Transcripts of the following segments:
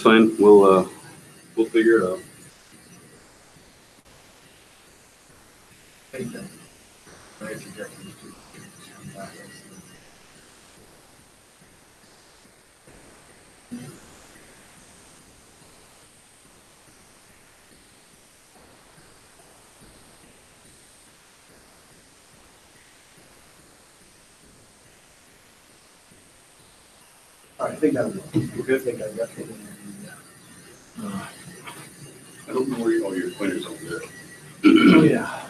fine. We'll figure it out. I think I'm good. I think I got it. I don't know where all your pointers over there. Oh, yeah.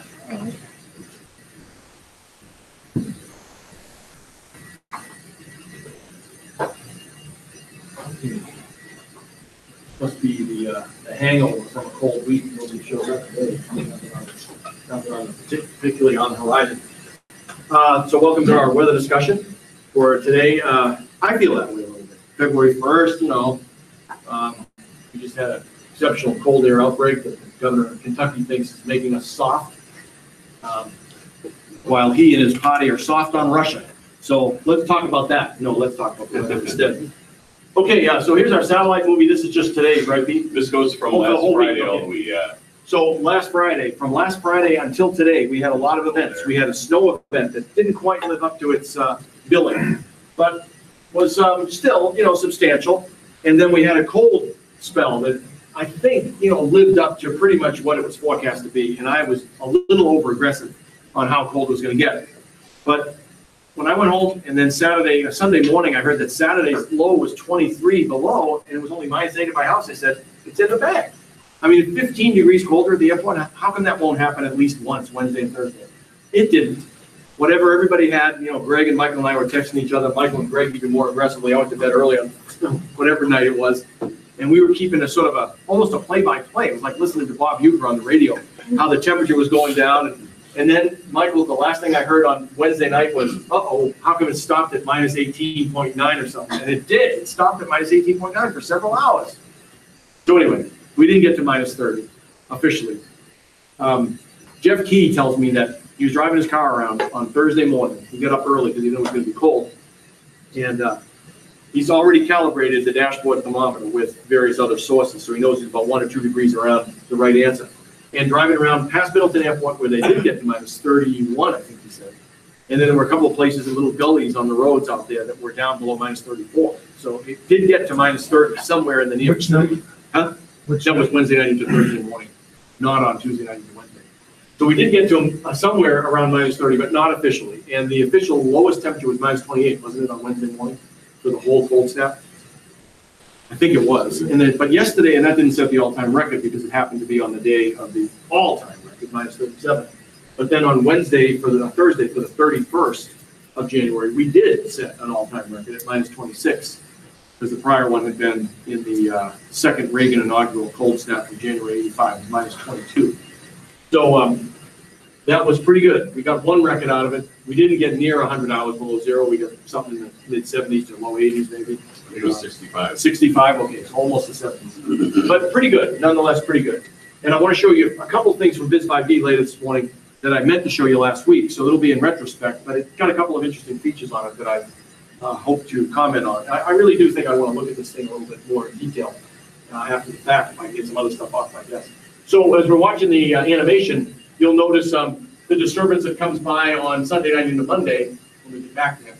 Must be the hangover from a cold week. Nobody shows up today. Nothing particularly on the horizon. So welcome to our weather discussion for today. I feel that way a little bit. February 1st, you know, we just had an exceptional cold air outbreak that the governor of Kentucky thinks is making us soft, while he and his party are soft on Russia. So let's talk about that. No, let's talk about that instead. Okay, so here's our satellite movie. This is just today's, right, Pete? This goes from last Friday all the way, So from last Friday until today, we had a lot of events. We had a snow event that didn't quite live up to its billing, but was still, you know, substantial. And then we had a cold spell that I think, you know, lived up to pretty much what it was forecast to be. And I was a little over aggressive on how cold it was going to get. But when I went home and then Sunday morning, I heard that Saturday's low was 23 below and it was only -8 at my house. I said, it's in the bag. I mean, 15 degrees colder at the airport, how come that won't happen at least once, Wednesday and Thursday? It didn't. Whatever everybody had, you know, Greg and Michael and I were texting each other, Michael and Greg even more aggressively. I went to bed early on whatever night it was. And we were keeping a sort of almost a play-by-play. It was like listening to Bob Uecker on the radio, how the temperature was going down. And then, Michael, the last thing I heard on Wednesday night was, how come it stopped at -18.9 or something? And it did. It stopped at -18.9 for several hours. So anyway, we didn't get to -30 officially. Jeff Key tells me that he was driving his car around on Thursday morning. He got up early because he knew it was going to be cold. And he's already calibrated the dashboard thermometer with various other sources, so he knows he's about 1 or 2 degrees around the right answer. And driving around past Middleton Airport where they did get to -31, I think he said. And then there were a couple of places in little gullies on the roads out there that were down below -34. So it did get to -30 somewhere in the near. Which night? Huh? That was Wednesday night into Thursday morning, not on Tuesday night into Wednesday. So we did get to them somewhere around -30, but not officially. And the official lowest temperature was -28, wasn't it, on Wednesday morning for the whole cold snap? I think it was. And then, but yesterday, and that didn't set the all-time record because it happened to be on the day of the all-time record, -37. But then on Thursday for the 31st of January, we did set an all-time record at -26. Because the prior one had been in the second Reagan inaugural cold snap from January '85, -22. So that was pretty good. We got one record out of it. We didn't get near 100 hours below zero. We got something in the mid-70s to low 80s maybe. it was 65. 65, okay, so almost the 70s. But pretty good, nonetheless pretty good. And I want to show you a couple of things from Biz 5D later this morning that I meant to show you last week. So it'll be in retrospect, but it's got a couple of interesting features on it that I hope to comment on. I really do think I want to look at this thing a little bit more in detail after the fact if I can get some other stuff off my desk. So as we're watching the animation, you'll notice the disturbance that comes by on Sunday night into Monday when we get back there.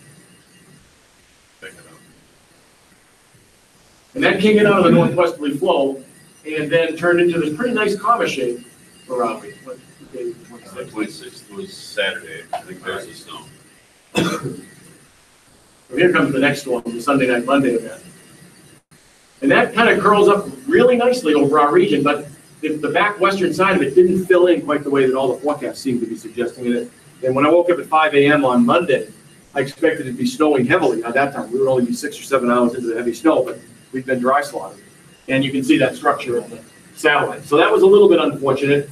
And that came in out of the northwesterly flow and then turned into this pretty nice comma shape around me. What day was it? 26th was Saturday. I think there's the snow. So here comes the next one, the Sunday night, Monday event. And that kind of curls up really nicely over our region, but the back western side of it didn't fill in quite the way that all the forecasts seem to be suggesting it. And when I woke up at 5 a.m. on Monday, I expected it to be snowing heavily. At that time, we would only be 6 or 7 hours into the heavy snow, but we've been dry slotted. And you can see that structure on the satellite. So that was a little bit unfortunate.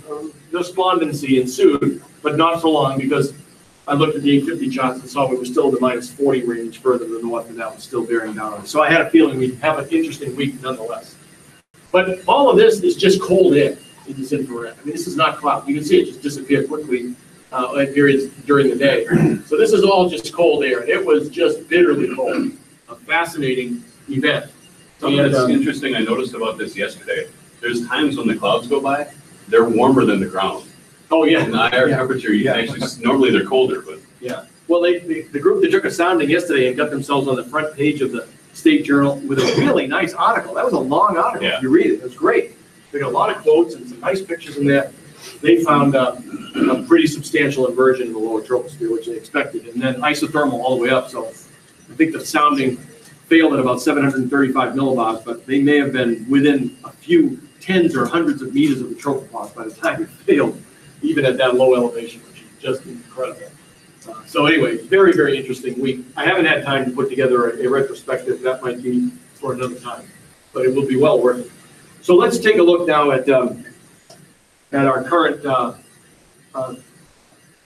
Despondency ensued, but not for long because I looked at the 850 charts and saw we were still in the -40 range further to the north, and that was still bearing down on us. So I had a feeling we'd have an interesting week nonetheless. But all of this is just cold air in this infrared. I mean, this is not cloud. You can see it just disappear quickly at periods during the day. So this is all just cold air. It was just bitterly cold. A fascinating event. Something that's interesting I noticed about this yesterday, there's times when the clouds go by, they're warmer than the ground. Oh, yeah. In the higher temperature, you can actually, normally they're colder, but. Yeah. Well, the group that took a sounding yesterday and got themselves on the front page of the State Journal with a really nice article. That was a long article. Yeah. If you read it, it was great. They got a lot of quotes and some nice pictures in there. They found a pretty substantial inversion in the lower troposphere, which they expected, and then isothermal all the way up. So I think the sounding failed at about 735 millibars, but they may have been within a few tens or hundreds of meters of the tropopause by the time it failed, even at that low elevation, which is just incredible. So anyway, very, very interesting week. I haven't had time to put together a retrospective. That might be for another time, but it will be well worth it. So let's take a look now at our current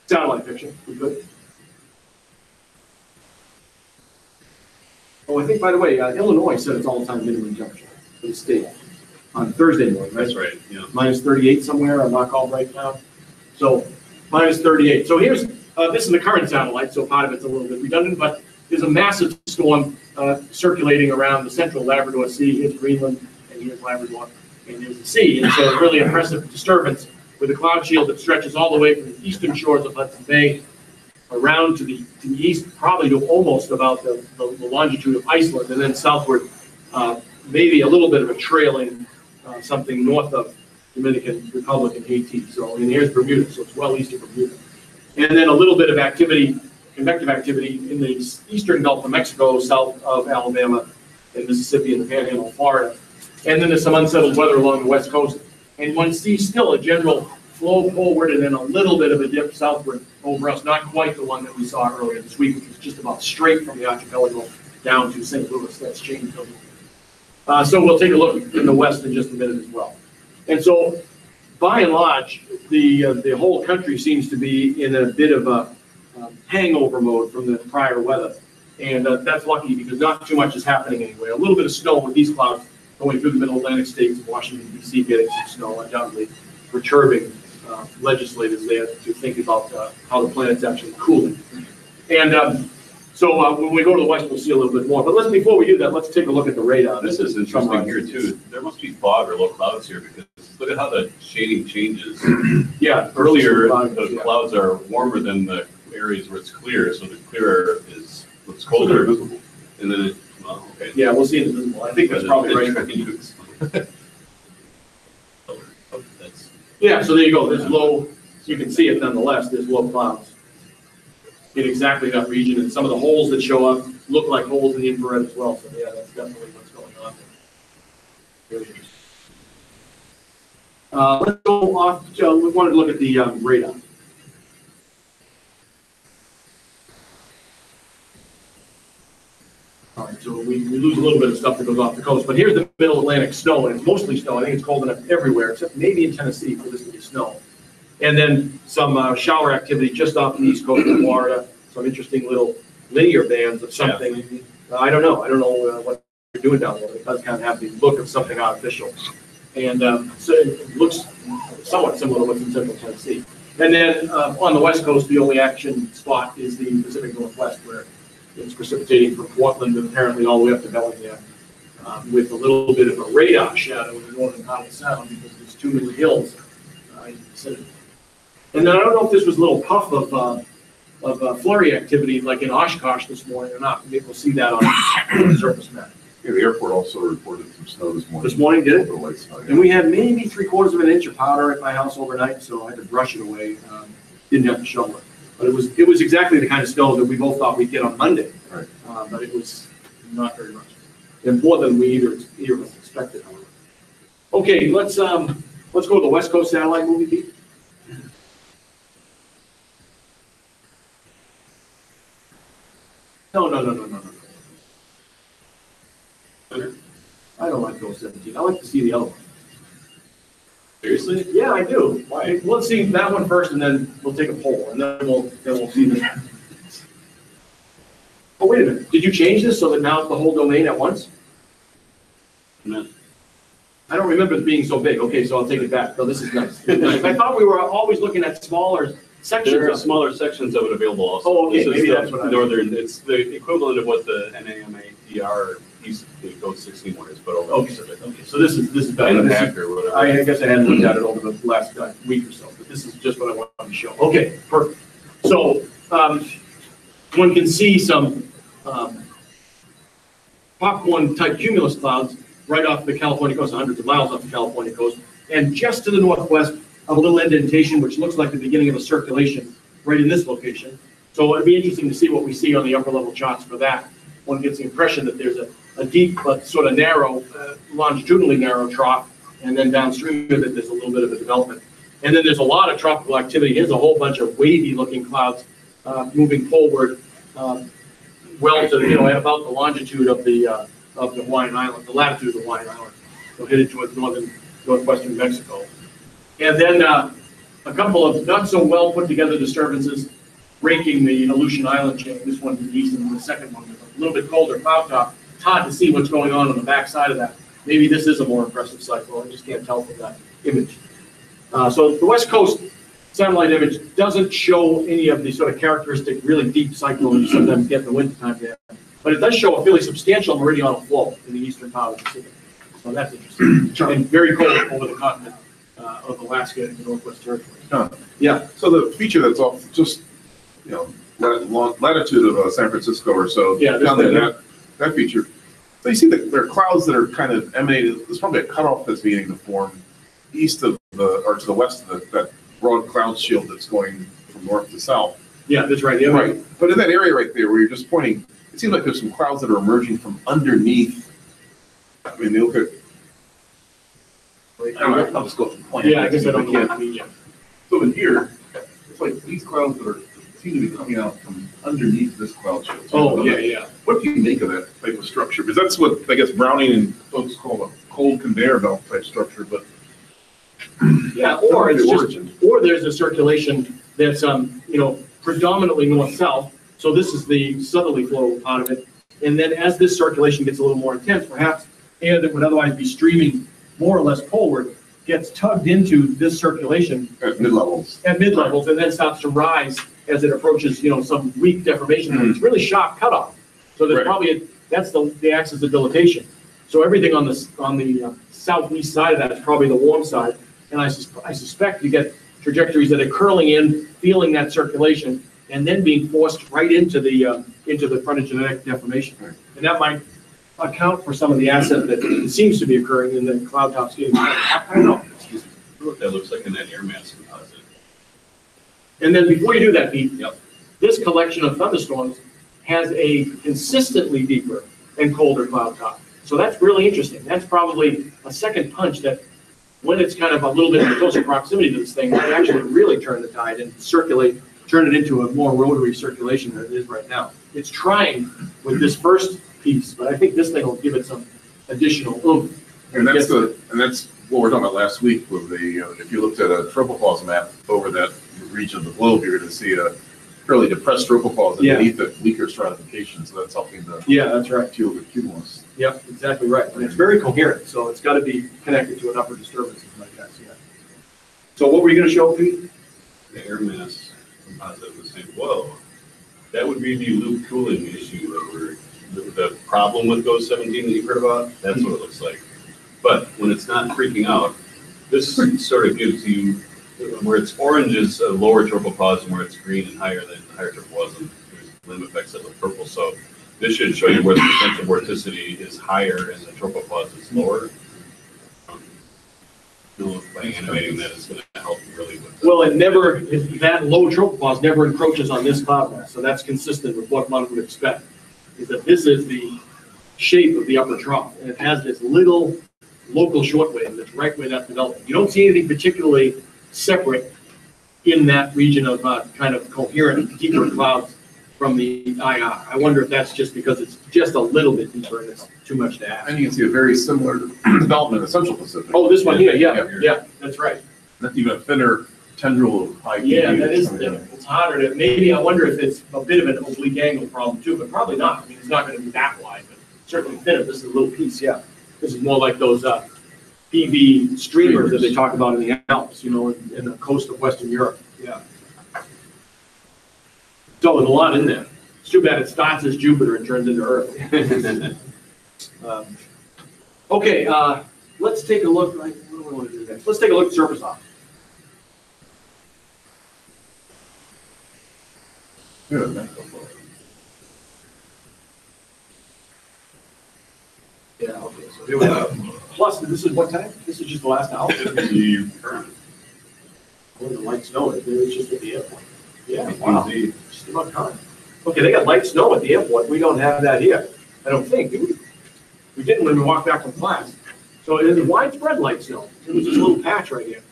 satellite picture. We good? Oh, I think, by the way, Illinois set its all-time minimum temperature for the state on Thursday morning, right? That's right, yeah. Minus 38 somewhere, I'm not called right now. So minus 38. So here's, this is the current satellite, so part of it's a little bit redundant, but there's a massive storm circulating around the central Labrador Sea. Here's Greenland, and here's Labrador, and here's the sea. And so a really impressive disturbance with a cloud shield that stretches all the way from the eastern shores of Hudson Bay around to the east, probably to almost about the longitude of Iceland, and then southward, maybe a little bit of a trailing something north of Dominican Republic and Haiti. So, and here's Bermuda, so it's well east of Bermuda. And then a little bit of activity, convective activity in the eastern Gulf of Mexico, south of Alabama and Mississippi and the Panhandle of Florida. And then there's some unsettled weather along the west coast. And one sees still a general flow forward and then a little bit of a dip southward over us, not quite the one that we saw earlier this week, which was just about straight from the archipelago down to St. Louis. That's changed a little. So we'll take a look in the west in just a minute as well. And so, by and large, the whole country seems to be in a bit of a hangover mode from the prior weather. And that's lucky because not too much is happening anyway. A little bit of snow with these clouds going through the middle Atlantic states of Washington, D.C., getting some snow, undoubtedly perturbing legislators there to think about how the planet's actually cooling. And so when we go to the west, we'll see a little bit more. But before we do that, let's take a look at the radar. This is interesting here too. There must be fog or low clouds here because look at how the shading changes. Yeah, earlier the clouds are warmer than the areas where it's clear, so the clearer is what's colder. And then it, well, okay. Yeah, we'll see it visible. I think that's probably right. Yeah, so there you go. There's low, you can see it nonetheless, there's low clouds in exactly that region, and some of the holes that show up look like holes in the infrared as well. So yeah, that's definitely what's going on there. Very interesting. Let's go off. We wanted to look at the radar. All right, so we lose a little bit of stuff that goes off the coast, but here's the middle Atlantic snow, and it's mostly snow. I think it's cold enough everywhere, except maybe in Tennessee for this to be snow. And then some shower activity just off the east coast of Florida, some interesting little linear bands of something. Yeah. I don't know what you're doing down there. It does kind of have the look of something artificial. And so it looks somewhat similar to what's in central Tennessee. And then on the west coast, the only action spot is the Pacific Northwest, where it's precipitating from Portland and apparently all the way up to Bellingham, with a little bit of a radar shadow in the northern part of the sound because there's too many hills in the vicinity. And then I don't know if this was a little puff of flurry activity like in Oshkosh this morning or not. Maybe we'll see that on the surface map. Yeah, the airport also reported some snow this morning. This morning, did it? Light snow, yeah. And we had maybe 3/4 of an inch of powder at my house overnight, so I had to brush it away. Didn't have to shovel it. But it was exactly the kind of snow that we both thought we'd get on Monday. Right. But it was not very much. And more than we either of us expected, however. Okay, let's go to the West Coast satellite movie, Pete. No. I don't like those 17. I like to see the other one. Seriously? Yeah, I do. Why? Let's see that one first, and then we'll take a poll, and then we'll see this. Oh, wait a minute. Did you change this so that now it's the whole domain at once? No. I don't remember it being so big. Okay, so I'll take it back. No, this is nice. I thought we were always looking at smaller sections. There are of it. smaller sections of it available also. Oh, okay, This is maybe the that's what I northern. It's the equivalent of what the NAMADR east, the Code 16 one is, but over Okay, east of it. okay, so this is better. And a This is- half or whatever. I guess I hadn't looked at it over the last week or so, but this is just what I wanted to show. Okay, perfect. So, one can see some popcorn-type cumulus clouds right off the California coast, hundreds of miles off the California coast, and just to the northwest of a little indentation, which looks like the beginning of a circulation right in this location. So it'd be interesting to see what we see on the upper level charts for that. One gets the impression that there's a deep but sort of narrow, longitudinally narrow trough, and then downstream of it, there's a little bit of a development. And then there's a lot of tropical activity. Here's a whole bunch of wavy-looking clouds moving forward, well to, at about the longitude of the Hawaiian Island, the latitude of the Hawaiian Island, so headed towards northwestern Mexico. And then a couple of not so well put together disturbances raking the Aleutian Island chain. This one to the east and the second one with a little bit colder cloud top. It's hard to see what's going on the back side of that. Maybe this is a more impressive cycle. I just can't tell from that image. So the West Coast satellite image doesn't show any of the sort of characteristic, really deep cyclones you sometimes get in the wintertime there. But it does show a fairly substantial meridional flow in the eastern part of the Pacific. So that's interesting. And very cold over the continent of Alaska and the Northwest Territories. Yeah. So the feature that's off just, latitude of San Francisco or so. Yeah, Down there, that feature. So you see that there are clouds that are kind of emanated. There's probably a cutoff that's beginning to form east of or to the west of that broad cloud shield that's going from north to south. Yeah, that's right. Yeah, right. But in that area right there where you're just pointing, it seems like there's some clouds that are emerging from underneath. I mean, they look at. I don't know, I'll just go to the point. Yeah, I guess I don't know. Yeah. So in here, it's like these clouds that seem to be coming out from underneath this cloud shield. Oh, yeah. What do you make of that type of structure? Because that's what I guess Browning and folks call a cold conveyor belt type structure, but. Yeah, or it's just, or there's a circulation that's, predominantly north-south. So this is the southerly flow part of it. And then as this circulation gets a little more intense, perhaps air that would otherwise be streaming more or less poleward gets tugged into this circulation. At mid-levels. At mid-levels, and then starts to rise as it approaches, some weak deformation. It's really sharp cutoff. So there's probably, that's the axis of dilatation. So everything on the southeast side of that is probably the warm side. And I suspect you get trajectories that are curling in, feeling that circulation, and then being forced right into the frontogenetic deformation. Right. And that might account for some of the ascent that seems to be occurring in the cloud top skiing. I don't know. That looks like an air mass composite. And then before you do that, Pete, this collection of thunderstorms has a consistently deeper and colder cloud top. So that's really interesting. That's probably a second punch that when it's kind of a little bit in closer proximity to this thing, might actually really turn the tide and turn it into a more rotary circulation than it is right now. It's trying with this first piece, but I think this thing will give it some additional oomph. And that's what we were talking about last week with if you looked at a tropopause map over that region of the globe, you're going to see a fairly depressed tropopause underneath the weaker stratification. So that's helping to that's right. fuel the cumulus. Yep, exactly right. And it's very coherent, so it's got to be connected to an upper disturbance, I guess. Yeah. So what were you going to show, Pete? The air mass composite was saying, whoa, that would be the loop cooling issue the problem with Code 17 that you heard about. That's what it looks like. But when it's not freaking out, this sort of gives you, where it's orange is a lower tropopause, and where it's green and higher tropopause, and there's limb effects that look purple. So this should show you where the potential vorticity is higher and the tropopause is lower. By animating that, it's going to help really with that. Well, that low tropopause never encroaches on this cloud mass, so that's consistent with what one would expect. Is that this is the shape of the upper trough, and it has this little local shortwave that's right where that's developing. You don't see anything particularly separate in that region of kind of coherent deeper clouds from the IR. I wonder if that's just because it's just a little bit deeper and it's too much to ask. And you can see a very similar development in the Central Pacific. Oh, this one here, yeah, that's right. That's even a thinner tendril of high. Yeah, that is thinner. It's harder to, maybe I wonder if it's a bit of an oblique angle problem too, but probably not. I mean, it's not going to be that wide, but certainly thinner. This is a little piece, yeah. This is more like those PV streamers that they talk about in the Alps, in the coast of Western Europe. Yeah. So there's a lot in there. It's too bad it starts as Jupiter and turns into Earth. Okay, let's take a look. What do we want to do next? Let's take a look at surface off. Good. Yeah, okay, so here we go. Plus, this is what time? This is just the last hour? Well, the light snow, it's just at the airport. Yeah, wow. Just about time. Okay, they got light snow at the airport. We don't have that here. I don't think, do we? We didn't when we walked back from class. So it is widespread light snow. It was this little patch right here.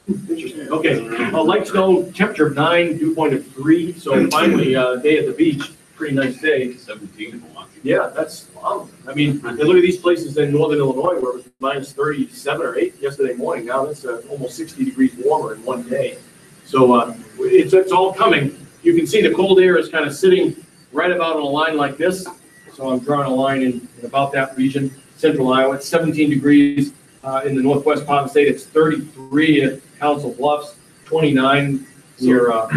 Interesting. Okay, light snow, temperature of 9, dew point of 3. So finally, day at the beach. Pretty nice day. 17 if Milwaukee. Yeah, that's wow. I mean, and look at these places in northern Illinois where it was minus 37 or 8 yesterday morning. Now it's almost 60 degrees warmer in one day. So it's all coming. You can see the cold air is kind of sitting right about on a line like this. So I'm drawing a line in about that region, central Iowa. It's 17 degrees in the northwest part of the state. It's 33 at Council Bluffs, 29 near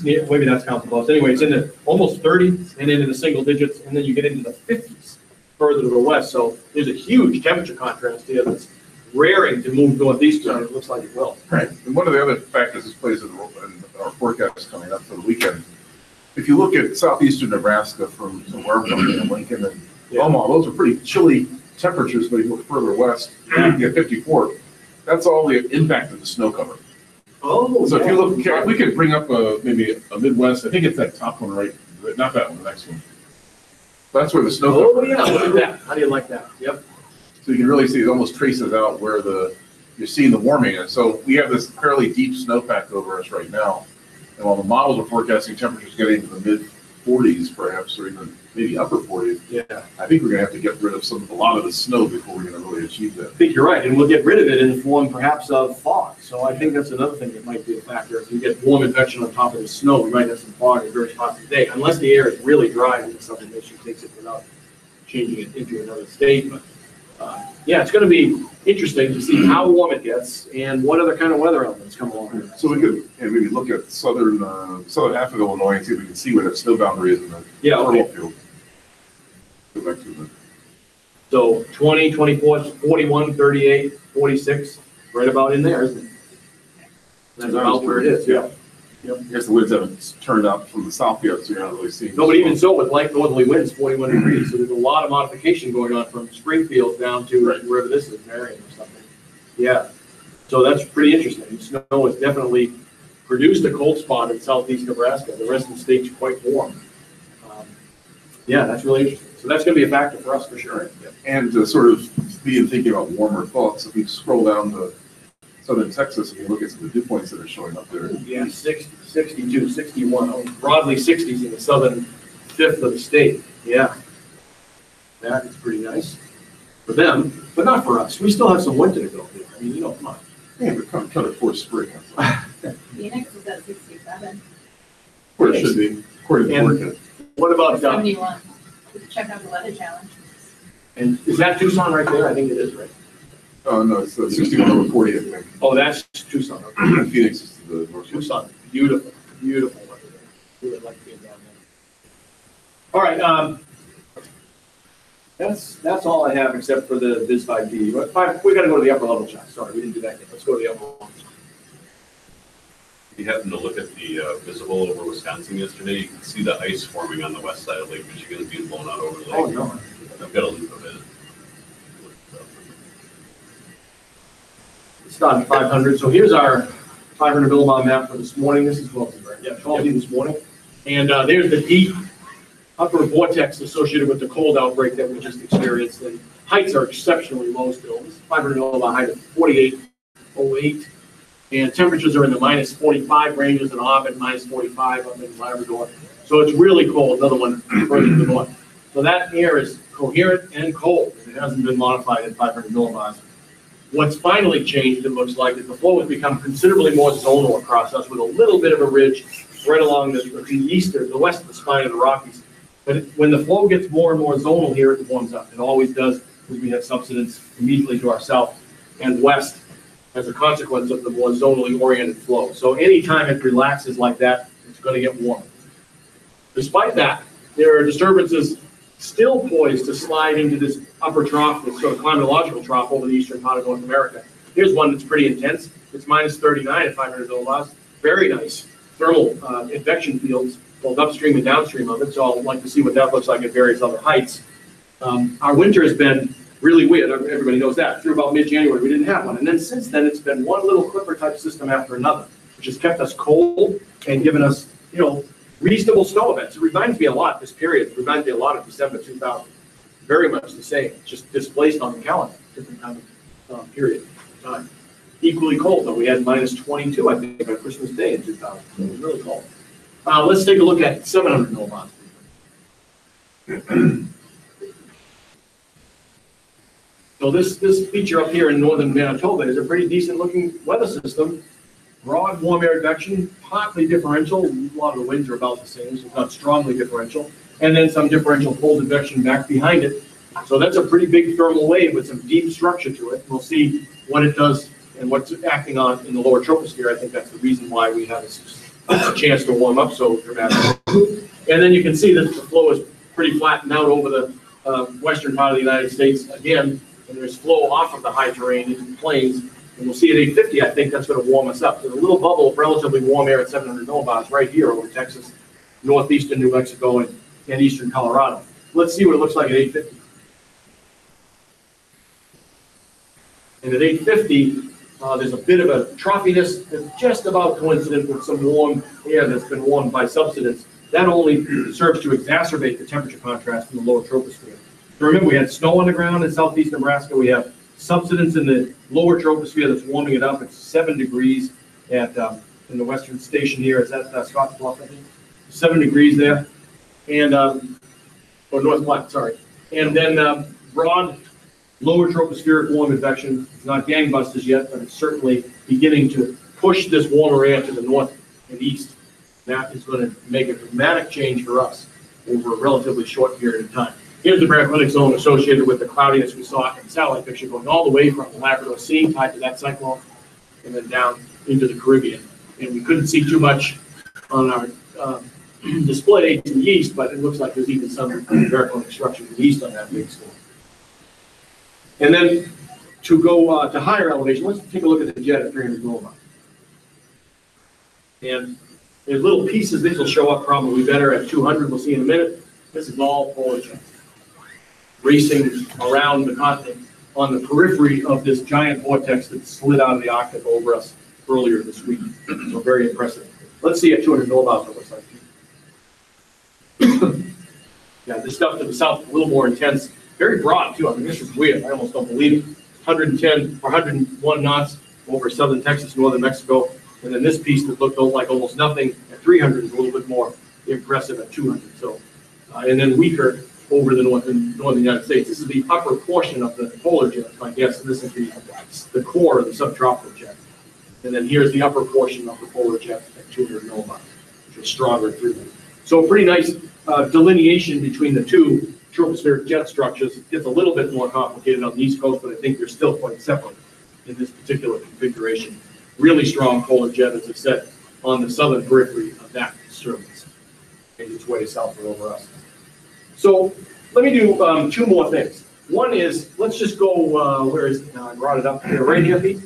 maybe that's Council Bluffs. Anyway, it's in the almost 30 and into the single digits, and then you get into the 50s further to the west. So there's a huge temperature contrast here that's raring to move northeast, and it looks like it will. Right. And one of the other factors this plays in our forecast coming up for the weekend, if you look at southeastern Nebraska from where I'm coming in, Lincoln and Omaha, those are pretty chilly temperatures, but if you look further west, you get 54. That's all the impact of the snow cover. Oh, so if you look, if we could bring up maybe a Midwest, I think it's that top one, right? Not that one, the next one. That's where the snow cover. Oh, yeah, look at that. How do you like that? Yep. So you can really see it almost traces out where you're seeing the warming. And so we have this fairly deep snowpack over us right now. And while the models are forecasting temperatures getting into the mid 40s, perhaps, or even maybe upper 40s, yeah, I think we're going to have to get rid of a lot of the snow before we're going to really achieve that. I think you're right, and we'll get rid of it in the form perhaps of fog. So I think that's another thing that might be a factor. If you get warm advection on top of the snow, we might have some fog in various spots of the day, unless the air is really dry and something that she takes it without changing it into another state. But yeah, it's going to be interesting to see how warm it gets and what other kind of weather elements come along. So we could maybe look at southern half of Illinois and see if we can see where that snow boundary is in the field. Go back to the. So 20, 24, 41, 38, 46, right about in there, isn't it? That's about where it is, yeah. Yep. I guess the winds haven't turned out from the south yet, so you're not really seeing. No, but even so, with light northerly winds, 41 degrees, so there's a lot of modification going on from Springfield down to wherever this is, Marion or something. Yeah, so that's pretty interesting. Snow has definitely produced a cold spot in southeast Nebraska. The rest of the state's quite warm. Yeah, that's really interesting. So that's going to be a factor for us for sure. Yeah. And to sort of be thinking about warmer thoughts, if we scroll down to southern Texas and you look at some of the dew points that are showing up there. Yeah, 60, 62, 61, broadly 60s in the southern fifth of the state. Yeah, that is pretty nice for them, but not for us. We still have some winter to go here. I mean, come on. Yeah, but kind of for spring. Phoenix is at 67. Where it should be, according to the forecast. What about 71? Check out the weather challenge. And is that Tucson right there? I think it is, right? Oh, no, it's 61 over 40, I think. Oh, that's Tucson. Okay. Phoenix is the north. Tucson, beautiful, beautiful weather there. We would like being down there. All right, that's all I have except for the Biz 5D. We got to go to the upper level chat. Sorry, we didn't do that yet. Let's go to the upper level. If you happen to look at the visible over Wisconsin yesterday, you can see the ice forming on the west side of Lake Michigan being blown out over the lake. Oh, no. I've got a loop of it. It's not 500. So here's our 500 millibar map for this morning. This is 12, right? Yeah, 12 this morning. And there's the deep upper vortex associated with the cold outbreak that we just experienced. And heights are exceptionally low still. This is 500 millibar height of 48.08. And temperatures are in the minus 45 ranges in Auburn, minus 45 up in Labrador. So it's really cold, another one further to the north. So that air is coherent and cold. It hasn't been modified at 500 millibars. What's finally changed, it looks like, is the flow has become considerably more zonal across us with a little bit of a ridge right along the west of the spine of the Rockies. But when the flow gets more and more zonal here, it warms up. It always does because we have subsidence immediately to our south and west as a consequence of the more zonally oriented flow. So anytime it relaxes like that, it's going to get warmer. Despite that, there are disturbances still poised to slide into this upper trough, this sort of climatological trough over the eastern part of North America. Here's one that's pretty intense. It's minus 39 at 500 millibars. Very nice thermal advection fields, both upstream and downstream of it. So I'll like to see what that looks like at various other heights. Our winter has been really weird. Everybody knows that. Through about mid-January, we didn't have one. And then since then, it's been one little clipper type system after another, which has kept us cold and given us, reasonable snow events. It reminds me a lot, this period, it reminds me a lot of December 2000. Very much the same, just displaced on the calendar, different kind of period of time. Equally cold, though. We had minus 22, I think, by Christmas Day in 2000. So it was really cold. Let's take a look at 700 millibars. So this feature up here in northern Manitoba is a pretty decent looking weather system. Broad warm air advection, partly differential. A lot of the winds are about the same, so it's not strongly differential. And then some differential cold advection back behind it. So that's a pretty big thermal wave with some deep structure to it. We'll see what it does and what's acting on in the lower troposphere. I think that's the reason why we have a chance to warm up so dramatically. And then you can see that the flow is pretty flattened out over the western part of the United States again. And there's flow off of the high terrain into the plains. And we'll see at 850, I think that's going to warm us up. There's a little bubble of relatively warm air at 700 millibars right here over Texas, northeastern New Mexico, and eastern Colorado. Let's see what it looks like at 850. And at 850, there's a bit of a trophiness that's just about coincident with some warm air that's been warmed by subsidence. That only serves to exacerbate the temperature contrast in the lower troposphere. So remember, we had snow on the ground in southeast Nebraska. We have subsidence in the lower troposphere that's warming it up. It's 7 degrees at in the western station here. Is that Scotts Bluff, I think? 7 degrees there. And, or North Platte, sorry. And then broad lower tropospheric warm advection. It's not gangbusters yet, but it's certainly beginning to push this warmer air to the north and east. That is going to make a dramatic change for us over a relatively short period of time. Here's the baroclinic zone associated with the cloudiness we saw in the satellite picture going all the way from the Labrador Sea, tied to that cyclone, and then down into the Caribbean. And we couldn't see too much on our display to the east, but it looks like there's even some baroclinic structure to the east on that big storm. And then to go to higher elevation, let's take a look at the jet at 300 millibars. And there's little pieces. These will show up probably better at 200. We'll see in a minute. This is all polar jet racing around the continent on the periphery of this giant vortex that slid out of the Arctic over us earlier this week. So very impressive. Let's see at 200 millibars what it looks like. Yeah, this stuff to the south a little more intense. Very broad too. I mean, this is weird. I almost don't believe it. 110 or 101 knots over southern Texas, northern Mexico. And then this piece that looked like almost nothing at 300 is a little bit more impressive at 200. So, and then weaker over the northern United States. This is the upper portion of the polar jet, I guess. And this is the core of the subtropical jet. And then here's the upper portion of the polar jet at 200 millibars, which is stronger at 300. So a pretty nice delineation between the two tropospheric jet structures. It gets a little bit more complicated on the East Coast, but I think they're still quite separate in this particular configuration. Really strong polar jet, as I said, on the southern periphery of that disturbance, making its way southward over us. So let me do two more things. One is, let's just go, where is it now? I brought it up here, right here, Pete.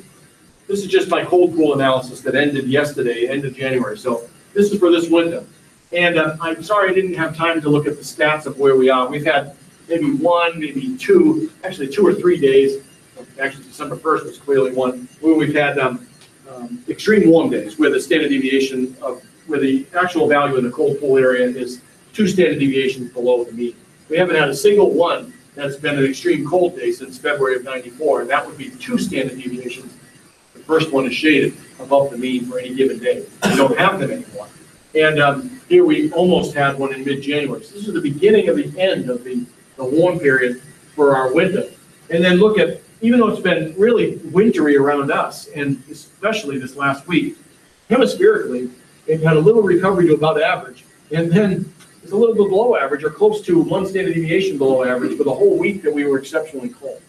This is just my cold pool analysis that ended yesterday, end of January. So this is for this winter. And I'm sorry I didn't have time to look at the stats of where we are. We've had maybe one, maybe two, actually 2 or 3 days. Actually, December 1st was clearly one, where we've had extreme warm days, where the standard deviation of, where the actual value in the cold pool area is 2 standard deviations below the mean. We haven't had a single one that's been an extreme cold day since February of '94, and that would be 2 standard deviations. The first one is shaded above the mean for any given day. We don't have them anymore. And here we almost had one in mid-January. So this is the beginning of the end of the warm period for our winter. And then look at, even though it's been really wintry around us, and especially this last week, hemispherically, it had a little recovery to about average. And then it's a little bit below average, or close to 1 standard deviation below average for the whole week that we were exceptionally cold.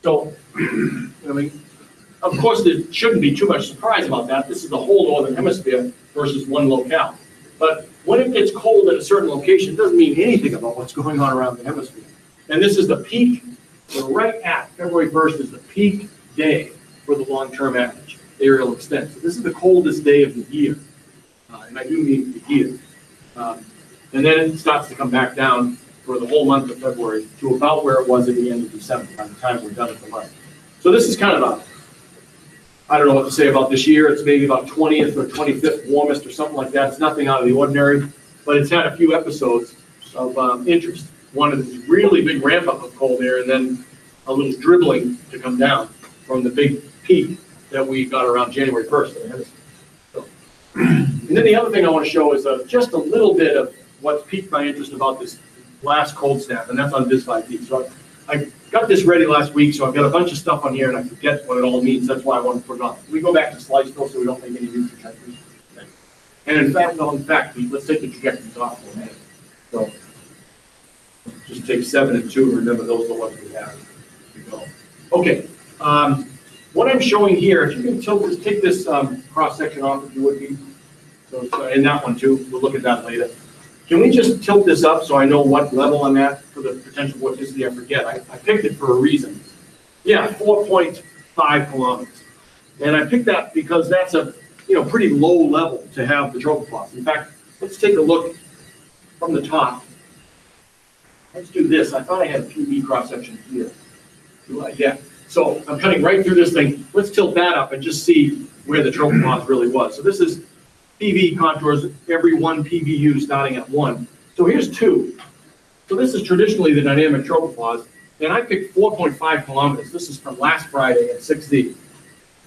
So, I mean, of course, there shouldn't be too much surprise about that. This is the whole northern hemisphere versus one locale. But when it gets cold at a certain location, it doesn't mean anything about what's going on around the hemisphere. And this is the peak, so right at February 1st is the peak day for the long-term average aerial extent. So this is the coldest day of the year, and I do mean the year. And then it starts to come back down for the whole month of February to about where it was at the end of December by the time we're done with the month. So this is kind of I don't know what to say about this year. It's maybe about 20th or 25th warmest or something like that. It's nothing out of the ordinary, but it's had a few episodes of interest. One is this really big ramp up of cold air and then a little dribbling to come down from the big peak that we got around January 1st. So, and then the other thing I want to show is just a little bit of what piqued my interest about this last cold snap, and that's on Vis 5D. So I got this ready last week, so I've got a bunch of stuff on here, and I forget what it all means. That's why I want to put it on. We go back to slice though, so we don't make any new trajectories. And in fact, let's take the trajectories off for a minute. So just take 7 and 2. Remember, those are the ones we have. Here we go. Okay. What I'm showing here, if you can take this cross section off, if you would be. So and that one too. We'll look at that later. Can we just tilt this up so I know what level I'm at for the potential vorticity? I forget. I picked it for a reason. Yeah, 4.5 kilometers. And I picked that because that's a pretty low level to have the tropopause. In fact, let's take a look from the top. Let's do this. I thought I had a PV cross section here. Yeah. So I'm cutting right through this thing. Let's tilt that up and just see where the tropopause really was. So this is PV contours, every 1 PVU starting at 1. So here's 2. So this is traditionally the dynamic tropopause, and I picked 4.5 kilometers. This is from last Friday at 6D.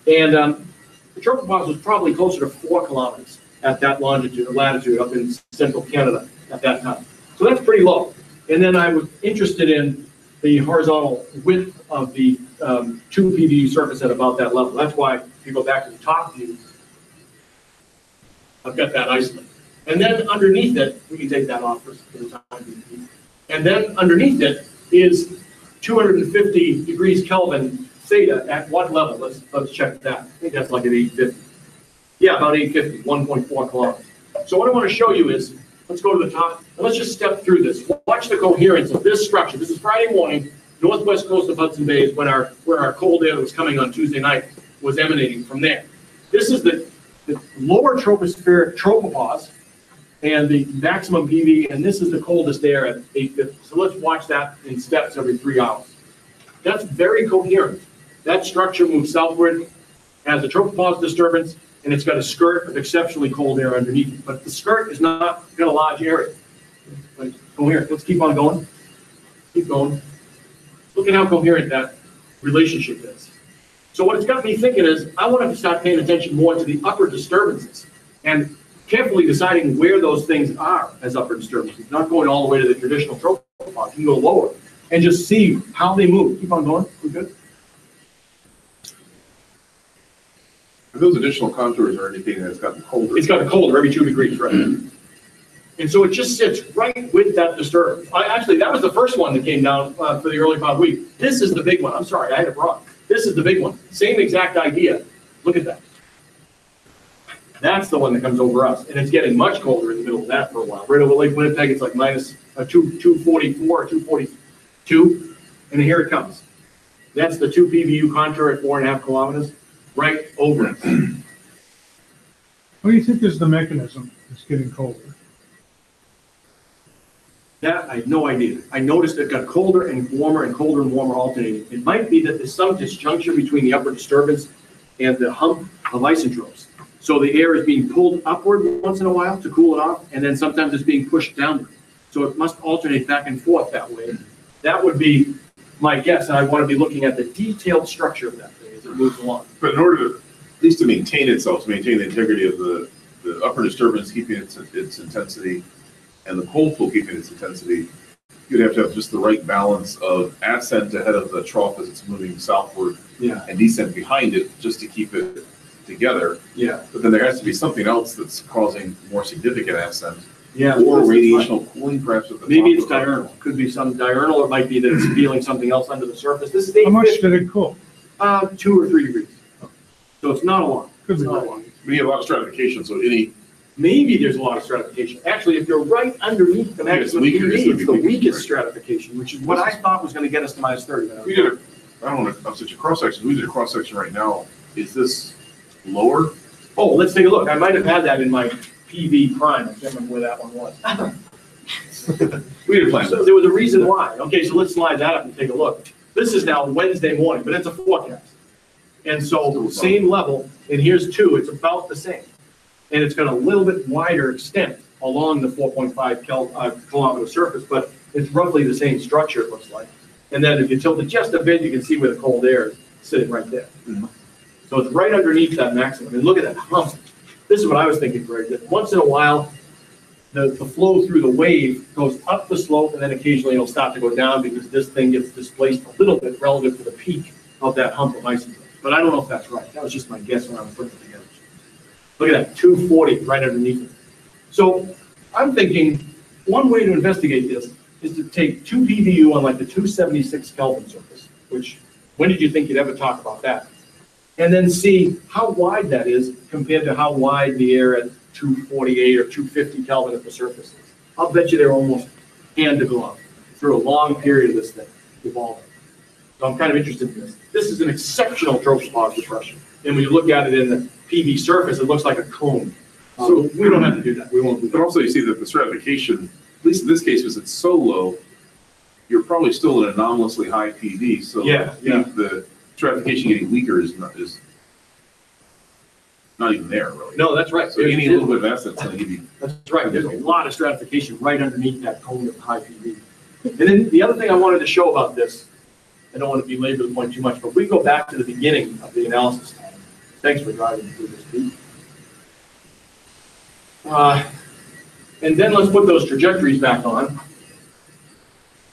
And the tropopause was probably closer to 4 kilometers at that longitude or latitude up in central Canada at that time. So that's pretty low. And then I was interested in the horizontal width of the 2 PVU surface at about that level. That's why if you go back to the top view, I've got that isolate. And then underneath it, we can take that off for the time. And then underneath it is 250 degrees Kelvin theta at what level? Let's check that. I think that's like at 850. Yeah, about 850, 1.4 kilometers. So what I want to show you is, let's go to the top, and let's just step through this. Watch the coherence of this structure. This is Friday morning, northwest coast of Hudson Bay is where our cold air that was coming on Tuesday night was emanating from there. This is the lower tropospheric tropopause and the maximum PV, and this is the coldest air at 850. So let's watch that in steps every 3 hours. That's very coherent. That structure moves southward, has a tropopause disturbance, and it's got a skirt of exceptionally cold air underneath it. But the skirt is not got a large area. But coherent. Let's keep on going. Keep going. Look at how coherent that relationship is. So what it's got me thinking is, I wanted to start paying attention more to the upper disturbances and carefully deciding where those things are as upper disturbances, not going all the way to the traditional tropopause. You can go lower and just see how they move. Keep on going. We're good. And those additional contours are indicating that it's gotten colder. It's gotten colder every 2 degrees, right? And so it just sits right with that disturbance. Actually, that was the first one that came down for the early part of the week. This is the big one. I'm sorry, I had it wrong. This is the big one. Same exact idea. Look at that. That's the one that comes over us. And it's getting much colder in the middle of that for a while. Right over Lake Winnipeg, it's like minus 244, 242. And here it comes. That's the 2 PVU contour at 4.5 kilometers, right over it. What do you think is the mechanism that's getting colder? That I have no idea. I noticed it got colder and warmer and colder and warmer alternating. It might be that there's some disjuncture between the upper disturbance and the hump of isotropes. So the air is being pulled upward once in a while to cool it off, and then sometimes it's being pushed downward. So it must alternate back and forth that way. That would be my guess, and I want to be looking at the detailed structure of that thing as it moves along. But in order to, at least to maintain itself, to maintain the integrity of the upper disturbance, keeping its intensity, and the cold flow keeping its intensity, you'd have to have just the right balance of ascent ahead of the trough as it's moving southward, and descent behind it just to keep it together. Yeah. But then there has to be something else that's causing more significant ascent. Yeah. Or radiational cooling, perhaps at the Maybe top it's diurnal. Could be some diurnal. It might be that it's feeling something else under the surface. This is How much did it cool? 2 or 3 degrees. So it's not a lot. Could be It's not a right. lot. We have a lot of stratification, so any maybe there's a lot of stratification. Actually, if you're right underneath the Yeah, it's maximum weaker, it's PV, gonna it's be the weaker, weakest right. stratification, which is what I thought was gonna get us to minus 30. If we did a, I don't want to upset your cross section, we did a cross section right now, is this lower? Oh, let's take a look. I might have had that in my PV prime. I can't remember where that one was. We did a plan. So there was a reason why. Okay, so let's slide that up and take a look. This is now Wednesday morning, but it's a forecast. And so same level, and here's 2, it's about the same. And it's got a little bit wider extent along the 4.5 kilometer surface, but it's roughly the same structure, it looks like. And then if you tilt it just a bit, you can see where the cold air is sitting right there. So it's right underneath that maximum. And look at that hump. This is what I was thinking, Greg, that once in a while, the flow through the wave goes up the slope, and then occasionally it'll start to go down because this thing gets displaced a little bit relative to the peak of that hump of ice. But I don't know if that's right. That was just my guess when I was putting it together. Look at that, 240 right underneath it. So I'm thinking one way to investigate this is to take 2 PVU on like the 276 Kelvin surface, which, when did you think you'd ever talk about that? And then see how wide that is compared to how wide the air at 248 or 250 Kelvin at the surface is. I'll bet you they're almost hand to glove through a long period of this thing evolving. So I'm kind of interested in this. This is an exceptional tropopause depression. And when you look at it in the PV surface, it looks like a cone. So we don't have to do that. We won't do But that. also you see that the stratification, at least in this case, because it's so low, you're probably still at an anomalously high PV, so Yeah, yeah. the stratification getting weaker is not even there, really. No, that's right. So any little bit of that's gonna give you. That's right. There's a lot of stratification right underneath that cone of high PV. And then the other thing I wanted to show about this, I don't want to belabor the point too much, but if we go back to the beginning of the analysis time. Thanks for driving through this, Pete. And then let's put those trajectories back on.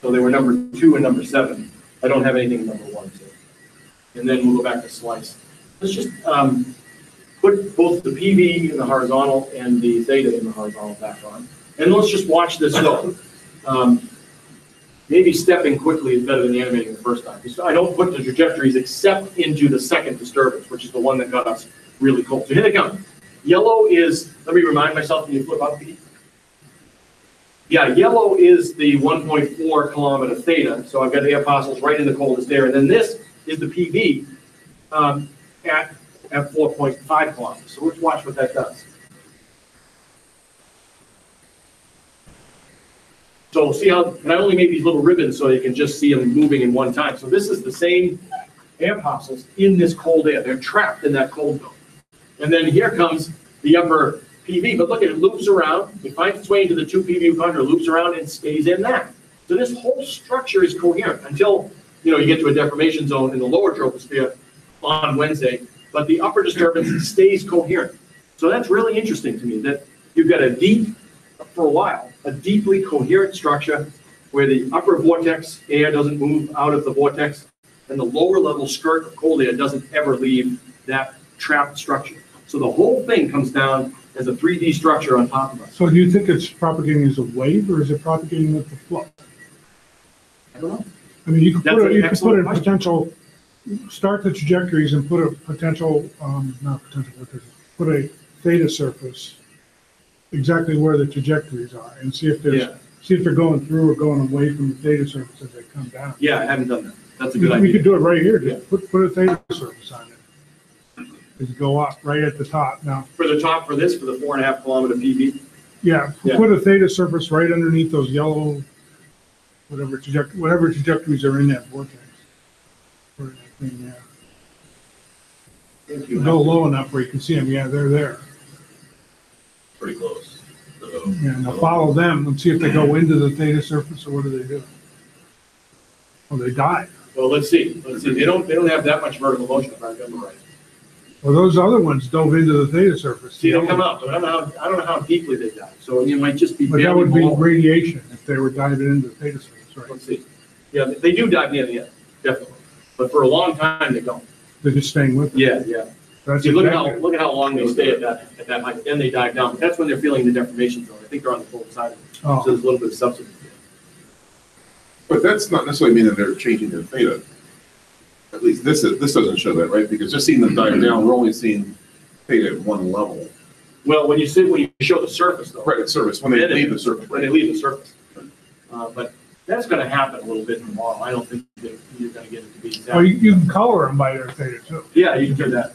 So they were number 2 and number 7. I don't have anything in number 1, so. And then we'll go back to slice. Let's just put both the PV in the horizontal and the theta in the horizontal back on. And let's just watch this go. Maybe stepping quickly is better than animating the first time. I don't put the trajectories except into the second disturbance, which is the one that got us really cold. So here they come. Yellow is, let me remind myself, can you flip up, Pete? Yeah, yellow is the 1.4 kilometer theta. So I've got the air parcels right in the coldest air. And then this is the PV at 4.5 kilometers. So let's watch what that does. So see how, and I only made these little ribbons so you can just see them moving in one time. So this is the same air parcels in this cold air. They're trapped in that cold zone. And then here comes the upper PV, but look at it, loops around. It finds its way into the 2 PV contour, loops around and stays in that. So this whole structure is coherent until, you get to a deformation zone in the lower troposphere on Wednesday, but the upper disturbance stays coherent. So that's really interesting to me, that you've got for a while, a deeply coherent structure where the upper vortex air doesn't move out of the vortex and the lower level skirt of cold air doesn't ever leave that trapped structure. So the whole thing comes down as a 3D structure on top of us. So do you think it's propagating as a wave, or is it propagating with the flow? I don't know. I mean, you could That's put an a excellent question. potential, start the trajectories and put a potential, put a theta surface exactly where the trajectories are, and see if they're going through or going away from the theta surface as they come down. Yeah, I haven't done that. That's a good We idea. could do it right here. Just put a theta surface on it. Just go up right at the top now. For the top, for this, for the 4.5 kilometer PV. Yeah, Yeah. put a theta surface right underneath those yellow, whatever trajectories are in that vortex. Or that thing, Thank you. go low enough where you can see them. Yeah, they're there. Pretty close. Yeah, now follow them and see if they go into the theta surface, or what do they do? Oh, they dive. Well, let's see. They don't have that much vertical motion if I remember right. Well, those other ones dove into the theta surface. See, they come out, but I don't know how deeply they dive. So it might just be But that barely would be below. radiation if they were diving into the theta surface, right? Let's see. Yeah, they do dive near the end, definitely. But for a long time, they don't. They're just staying with it. Yeah. That's See, look exactly. at how long they stay at that height. Then they dive down. But that's when they're feeling the deformation zone. I think they're on the cold side of it. Oh. So there's a little bit of substance. But that's not necessarily mean that they're changing their theta. At least this doesn't show that, right? Because just seeing them dive down, we're only seeing theta at one level. Well, when you show the surface though. Right, at service, when they Then it- leave the surface. When they leave the surface. But that's gonna happen a little bit tomorrow. I don't think that you're gonna get it to be Or exact. you can color them by their theta too. Yeah, you can do that.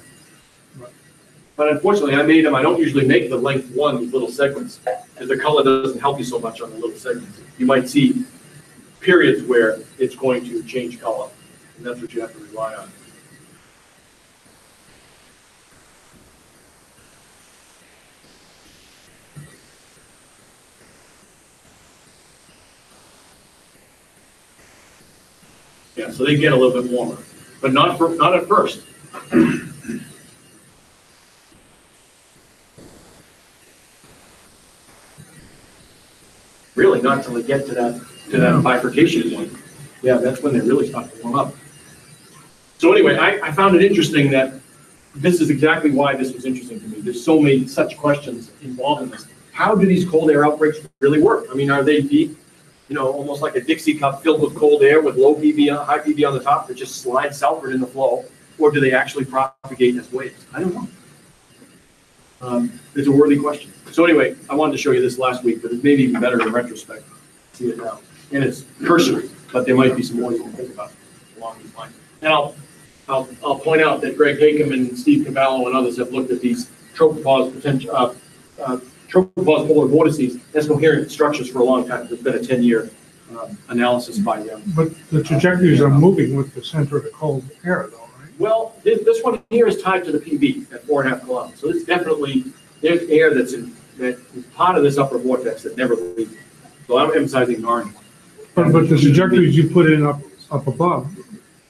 But unfortunately, I made them, I don't usually make the length one, these little segments, because the color doesn't help you so much on the little segments. You might see periods where it's going to change color, and that's what you have to rely on. Yeah, so they get a little bit warmer, but not at first. Really, not until they get to that bifurcation point. Yeah, that's when they really start to warm up. So anyway, I found it interesting that this is exactly why this was interesting to me. There's so many such questions involved in this. How do these cold air outbreaks really work? I mean, are they deep? You know, almost like a Dixie cup filled with cold air with low PV, high PV on the top that just slides southward in the flow, or do they actually propagate as waves? I don't know. It's a worthy question. So anyway, I wanted to show you this last week, but it may be even better in retrospect. See it now, and it's cursory, but there might be some more you can think about along these lines. And I'll point out that Greg Hakem and Steve Cavallo and others have looked at these tropopause potential. Tropopause polar vortices as coherent structures for a long time. There's been a 10-year analysis by them. But the trajectories are moving with the center of the cold air though, right? Well, this one here is tied to the PV at 4.5 kilometers. So it's definitely, there's air that is part of this upper vortex that never leaves. So I'm emphasizing orange. But the trajectories you put in up above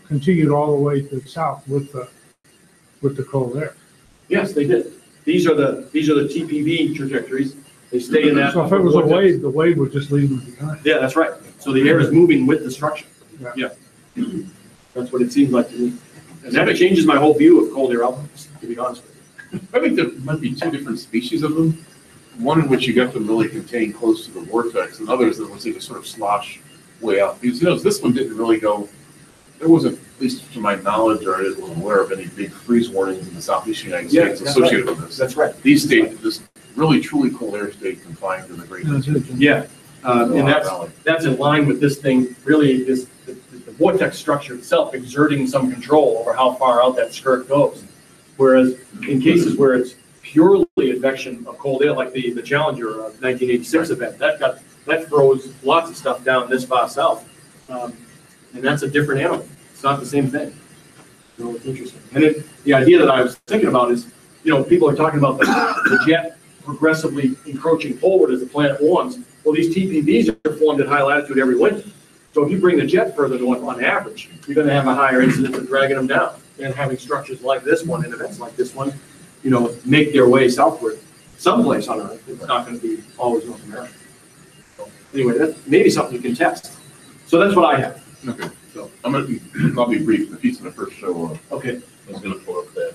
continued all the way to the south with the cold air. Yes, they did. These are the TPV trajectories. They stay in that. So if it was a wave, the wave would just leave them behind. Yeah, that's right. So the air is moving with the structure. Yeah. Yeah. That's what it seems like to me. And that changes my whole view of cold air outbreaks, to be honest with you. I think there might be two different species of them. One in which you get them really contained close to the vortex, and others in which they just sort of slosh way out. Because, you know, this one didn't really go, there wasn't, at least to my knowledge, or I wasn't aware of any big freeze warnings in the southeastern United States associated with this. That's right. These stayed, this really truly cold air stayed confined to the Great Lakes region. Yeah, and that's in line with this thing, really, the vortex structure itself exerting some control over how far out that skirt goes. Whereas in cases where it's purely advection of cold air, like the Challenger 1986 event, that throws lots of stuff down this far south. And that's a different animal. It's not the same thing. So it's interesting. And the idea that I was thinking about is, you know, people are talking about the jet progressively encroaching forward as the planet warms. Well, these TPVs are formed at high latitude every winter. So if you bring the jet further north on average, you're going to have a higher incidence of dragging them down. And having structures like this one and events like this one, you know, make their way southward someplace on Earth. It's not going to be always North America. So anyway, that's maybe something you can test. So that's what I have. Okay, so I'll be brief. The piece of the first show. Okay. I was gonna pull up that.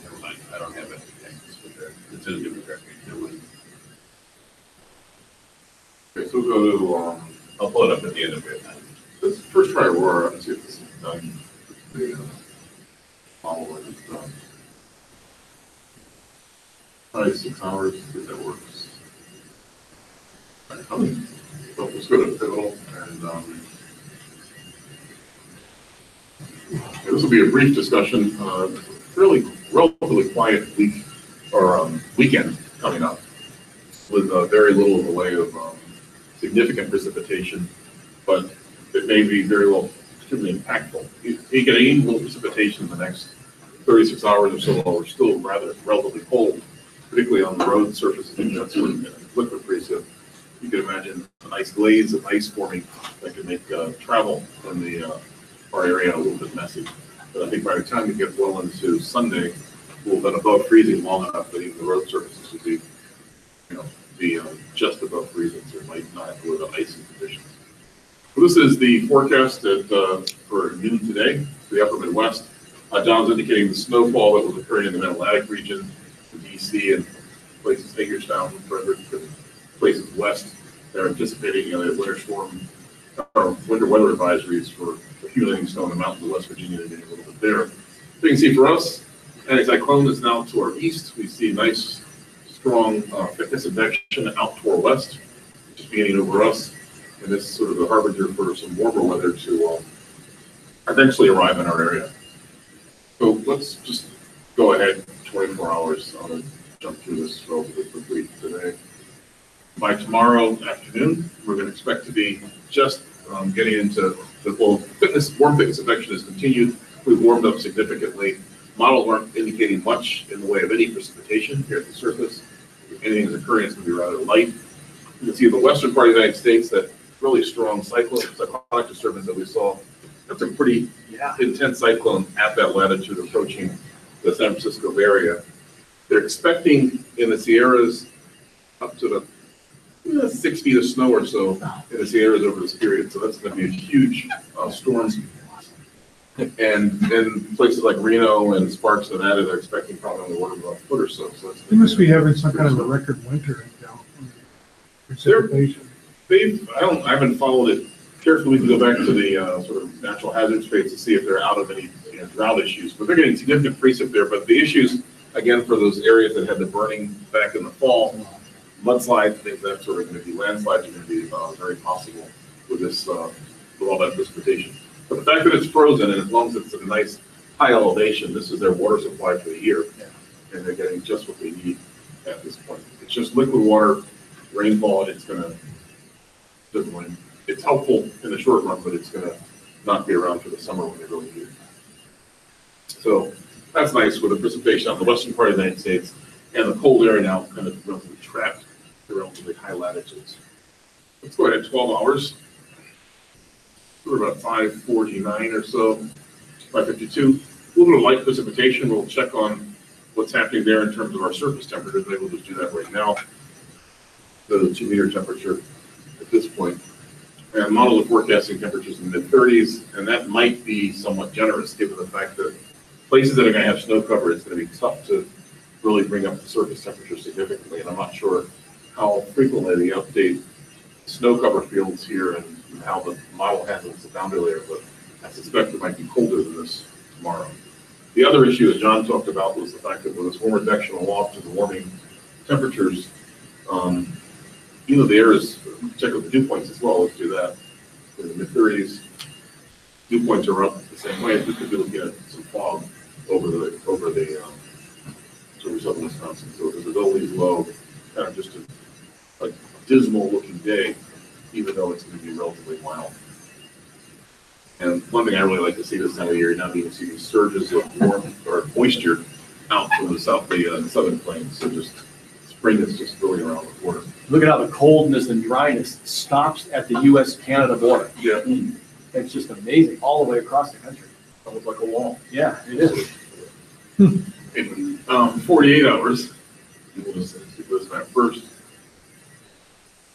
Never mind, I don't have it. It's in a different directory. Okay, so we'll go to, I'll pull it up at the end of it. let's first try Aurora and see if this is done. The model is done. Probably 6 hours, if that works. All right, so let's go to Pivotal and this will be a brief discussion. Relatively quiet week or weekend coming up with very little in the way of significant precipitation, but it may be very well extremely impactful. You get any little precipitation in the next 36 hours or so, while we're still relatively cold, particularly on the road surfaces, that's when liquid precip. You can imagine a nice glaze of ice forming that could make travel in our area a little bit messy. But I think by the time we get well into Sunday, we'll have been above freezing long enough that even the road surfaces will be, just above freezing, so it might not have to live in icy conditions. So this is the forecast for noon today, for the upper Midwest. Don's indicating the snowfall that was occurring in the Mid-Atlantic region, the DC and places, Hagerstown, places west, they're anticipating a winter storm or winter weather advisories for accumulating snow in the mountains of West Virginia. They're getting a little bit there. So you can see for us, anticyclone is now to our east. We see nice, strong thickness advection out to our west, which is beginning over us. And this is sort of the harbinger for some warmer weather to eventually arrive in our area. So let's just go ahead 24 hours. I'm going to jump through this relatively quickly today. By tomorrow afternoon, we're going to expect to be just getting into the warm thickness advection has continued. We've warmed up significantly. Models aren't indicating much in the way of any precipitation here at the surface. If anything is occurring, it's going to be rather light. You can see in the western part of the United States that really strong cyclonic disturbance that we saw. That's a pretty intense cyclone at that latitude approaching the San Francisco Bay Area. They're expecting in the Sierras up to the 6 feet of snow or so in the Sierras over this period. So that's going to be a huge storm. And in places like Reno and Sparks, Nevada, they're expecting probably on the order of about a foot or so. So You must be having some kind of a record winter in California. Precipitation. I haven't followed it carefully to go back to the sort of natural hazard space to see if they're out of any drought issues, but they're getting significant precip there. But the issues, again, for those areas that had the burning back in the fall, mudslides, things that sort of going to be landslides are going to be very possible with this, with all that precipitation. But the fact that it's frozen, and as long as it's at a nice high elevation, this is their water supply for the year, and they're getting just what they need at this point. It's just liquid water, rainfall, and it's going to. It's helpful in the short run, but it's going to not be around for the summer when they really need it. So that's nice with the precipitation on the western part of the United States and the cold area now kind of relatively trapped to relatively high latitudes. Let's go ahead 12 hours. We're about 549 or so, 552. A little bit of light precipitation. We'll check on what's happening there in terms of our surface temperature. We'll just do that right now. The 2-meter temperature at this point. And models are forecasting temperatures in the mid-30s, and that might be somewhat generous given the fact that places that are going to have snow cover, it's going to be tough to really bring up the surface temperature significantly. And I'm not sure how frequently they update snow cover fields here and how the model handles the boundary layer, but I suspect it might be colder than this tomorrow. The other issue that John talked about was the fact that with this warmer advection aloft to the warming temperatures, the air is, check out the dew points as well. Let's do that. In the mid-30s, dew points are up the same way. We could be looking at some fog over the sort of southern Wisconsin. So visibility is low, kind of just a dismal looking day, even though it's going to be relatively mild. And one thing I really like to see this time of year, now you can see these surges of warmth or moisture out from the southern plains. So just spring is just going around the border. Look at how the coldness and dryness stops at the U.S.-Canada border. Yeah. It's just amazing, all the way across the country. Almost like a wall. Yeah, it is. In 48 hours, we'll just do this map first.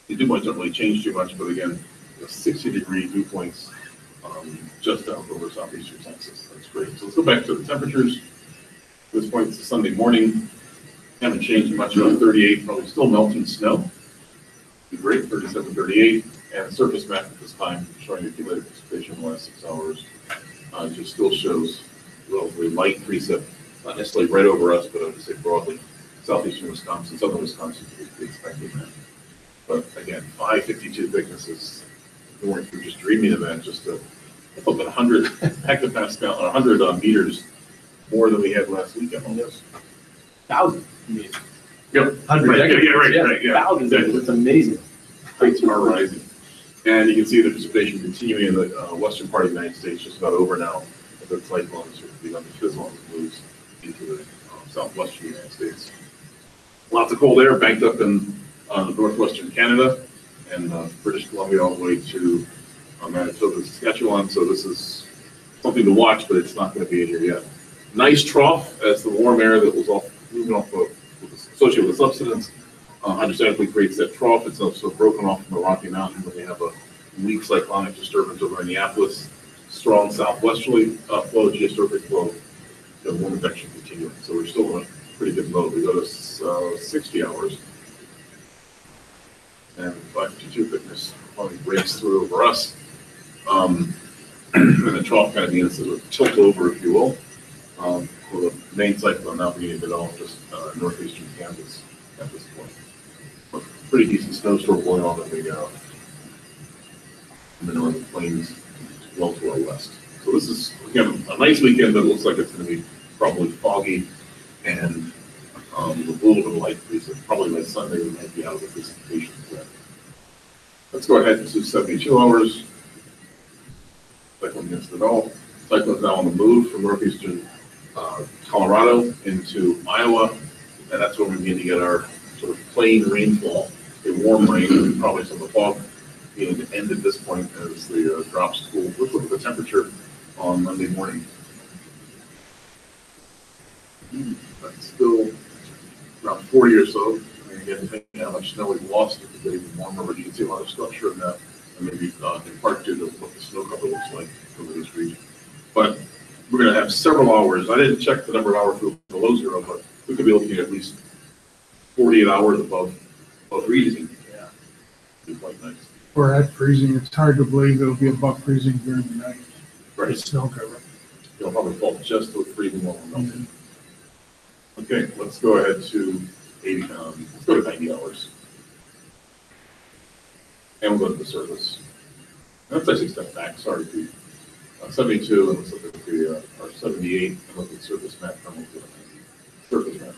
The dew points don't really change too much, but again, 60-degree dew points just out over southeastern Texas. That's great. So let's go back to the temperatures. At this point, it's a Sunday morning. Haven't changed much, about 38, probably still melting snow. Be great, 37, 38. And the surface map at this time showing accumulated precipitation in the last 6 hours. Just still shows relatively light precip, not necessarily right over us, but I would say broadly, southeastern Wisconsin, southern Wisconsin would be expecting that. But again, 552 thicknesses. We weren't just dreaming of that, just a about 100 hectopascal, or 100 meters more than we had last weekend almost. 1,000 meters. Yep. 100 right. hectares. Yeah. Thousands. Exactly. It's amazing. Heights are rising. And you can see the precipitation continuing in the western part of the United States, just about over now. The cyclones are begun to fizzle and moves into the southwestern United States. Lots of cold air banked up in northwestern Canada and British Columbia all the way to Manitoba, Saskatchewan. So this is something to watch, but it's not going to be in here yet. Nice trough as the warm air that was moving off associated with the subsidence understandably creates that trough. It's also broken off from the Rocky Mountains when they have a weak cyclonic disturbance over Minneapolis. Strong southwesterly flow, geostrophic flow, warm advection continuing. So we're still going to pretty good load. We go to 60 hours. And 552 thickness finally breaks through over us. And the trough kind of begins to tilt over, if you will. With the main cyclone now being developed just northeastern Kansas at this point. But pretty decent snowstorm going on in the northern plains, well to our west. So this is, again, a nice weekend, but it looks like it's going to be probably foggy and with a little bit of light breeze. Probably by Sunday we might be out of the precipitation. Let's go ahead and do 72 hours. Cyclone gets developed. Cyclone's now on the move from northeastern Colorado into Iowa, and that's when we begin to get our sort of plain rainfall, a warm rain, and probably some of the fog beginning to end at this point as the drops cool. Let's look at the temperature on Monday morning. That's still around 40 or so. And again, depending on how much snow we've lost, it could get even warmer, but you can see a lot of structure in that, and maybe in part due to what the snow cover looks like over this region. But we're going to have several hours. I didn't check the number of hours below zero, but we could be looking at least 48 hours above freezing. Yeah, it'd be quite nice. Or at freezing, it's hard to believe it'll be above freezing during the night. Right. It's snow cover. It'll probably fall just to freezing while we're melting. Okay, let's go ahead to 80. Let's go to 90 hours. And we'll go to the surface. Let's actually step back. Sorry, Pete. 72, and let's look at our 78, and look at surface map. Surface map.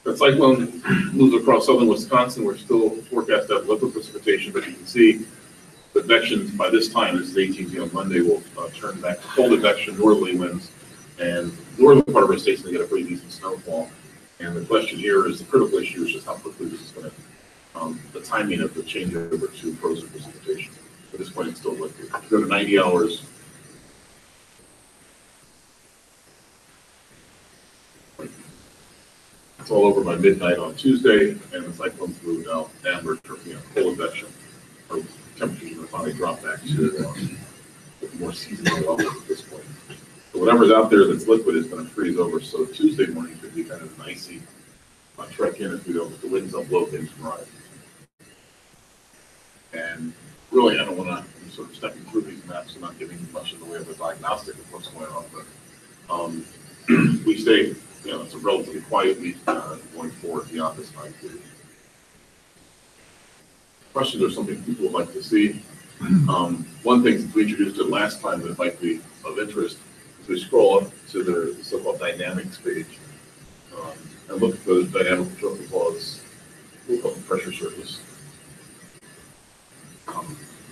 The cyclone moves across southern Wisconsin. We're still forecast to have local precipitation, but you can see the advections by this time, this is 18th on Monday, will turn back to cold advection, northerly winds, and northern part of our state's going to get a pretty decent snowfall. And the question here is, the critical issue is just how quickly this is going to, the timing of the changeover to frozen precipitation. At this point, it's still liquid. Go to 90 hours. It's all over by midnight on Tuesday, and the cyclone's moved out downward, cold advection. Our temperatures will finally drop back to more seasonal levels at this point. So whatever's out there that's liquid is going to freeze over. So Tuesday morning could be kind of an icy trek in if the winds don't blow things from right. And really, I don't want to sort of stepping through these maps and not giving much in the way of a diagnostic of what's going on, but we stay, it's a relatively quiet week going forward beyond this time period. Questions are something people would like to see. One thing since we introduced it last time that might be of interest is we scroll up to the so-called dynamics page and look at those dynamic trophic laws. We'll call them pressure surface.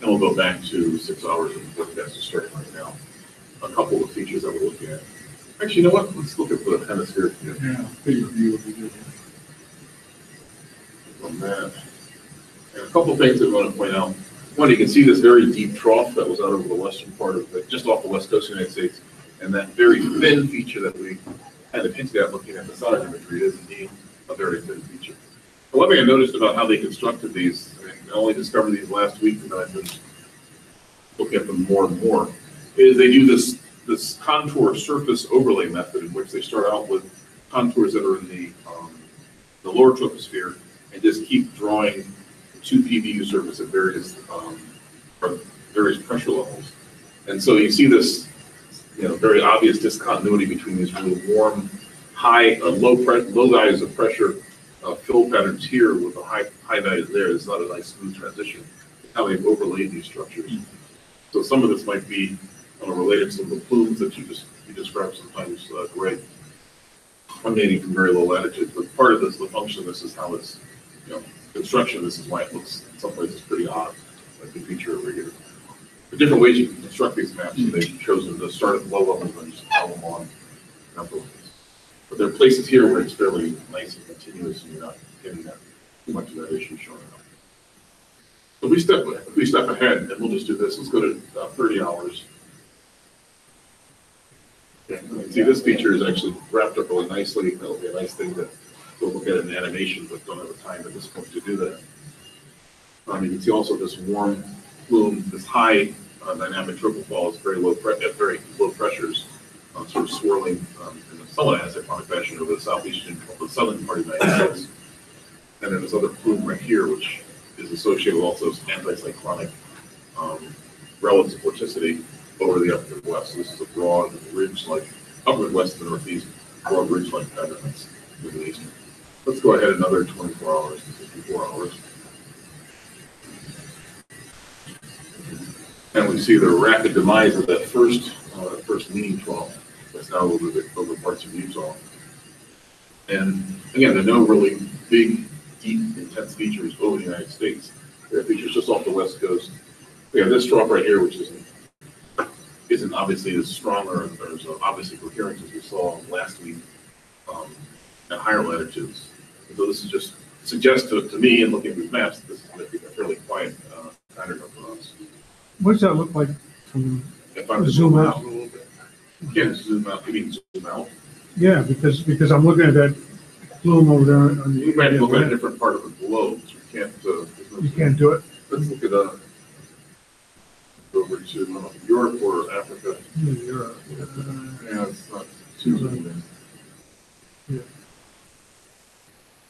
And we'll go back to 6 hours of the forecast is starting right now. A couple of features that we're looking at. Actually, you know what? Let's look at the hemisphere. Yeah, bigger view would be good. On that. And a couple of things that I want to point out. One, you can see this very deep trough that was out over the western part of it, just off the west coast of the United States. And that very thin feature that we kind of hinted at looking at the side imagery is indeed a very thin feature. The one thing I noticed about how they constructed these, I only discovered these last week, and I've been looking at them more and more, is they do this contour surface overlay method in which they start out with contours that are in the lower troposphere and just keep drawing 2 PVU surface at various pressure levels. And so you see this, very obvious discontinuity between these really warm, low values of pressure fill patterns here with the high values there. It's not a nice smooth transition. How they've overlaid these structures. So some of this might be related to the plumes that you described sometimes, Greg, emanating from very low latitudes. But part of this, the function of this is how it's, construction. This is why it looks in some places pretty odd, like the feature over here. The different ways you can construct these maps, and they've chosen to start at low levels and just pile them on. But there are places here where it's fairly nice and continuous, and you're not getting that too much of that issue showing up. So if we step ahead, and we'll just do this. Let's go to 30 hours. See, this feature is actually wrapped up really nicely. That'll be a nice thing to go look at in animation, but don't have the time at this point to do that. You can see also this warm plume, this high dynamic triple fall is very low at very low pressures, sort of swirling in a somewhat acyclonic fashion over the the southern part of the United States. And then this other plume right here, which is associated with also anticyclonic relative vorticity over the upward west. So this is a broad ridge-like, upward west to the northeast, broad ridge-like pattern that's moving east. Let's go ahead another 24 hours to 54 hours. And we see the rapid demise of that first leaning trough that's now over parts of Utah. And again, there are no really big, deep, intense features over the United States. There are features just off the west coast. We have this trough right here, which isn't obviously as strong or as obviously coherent as we saw last week at higher latitudes. So this is just suggests to me, and looking at these maps, this is going to be a fairly quiet pattern for us. What does that look like from If I zoom out? a little bit. Yeah, zoom out. You mean zoom out? Yeah, because I'm looking at that plume over there on the. You might look at a different part of the globe. So you can't. You can't do it. Let's look at over to Europe or Africa. Europe. Yeah, it's not too zoomed in. Yeah.